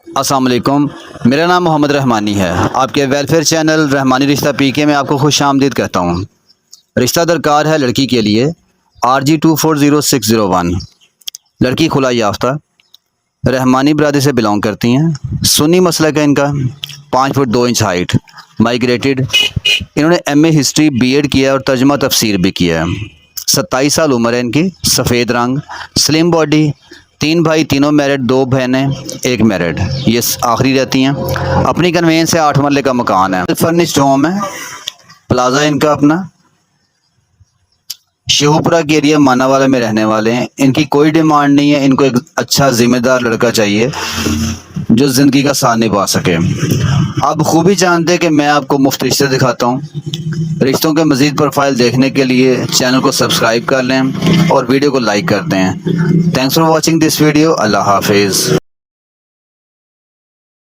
अस्सलाम वालेकुम। मेरा नाम मोहम्मद रहमानी है। आपके वेलफेयर चैनल रहमानी रिश्ता पीके में आपको खुश आमदीद कहता हूँ। रिश्ता दरकार है लड़की के लिए RG240601। लड़की खुला याफ्ता, रहमानी बरादरी से बिलोंग करती हैं। सुन्नी मसलक है इनका, 5 फुट 2 इंच हाइट, माइग्रेटेड। इन्होंने MA हिस्ट्री BEd किया है और तर्जमा तफसीर भी किया है। 27 साल उम्र है इनकी, सफ़ेद रंग, स्लिम बॉडी, 3 भाई, तीनों मैरिड, 2 बहनें, 1 मैरिड। ये आखिरी रहती हैं। अपनी कन्वेंस से 8 मरले का मकान है, फर्निश्ड होम है। प्लाजा इनका अपना, शेखुपुरा के एरिया मानावाला में रहने वाले हैं। इनकी कोई डिमांड नहीं है, इनको एक अच्छा जिम्मेदार लड़का चाहिए जो ज़िंदगी का साथ निभा सके। आप खूबी जानते हैं कि मैं आपको मुफ्त रिश्ते दिखाता हूँ। रिश्तों के मज़ीद प्रोफाइल देखने के लिए चैनल को सब्सक्राइब कर लें और वीडियो को लाइक कर दें। Thanks for watching this video. Allah हाफिज़।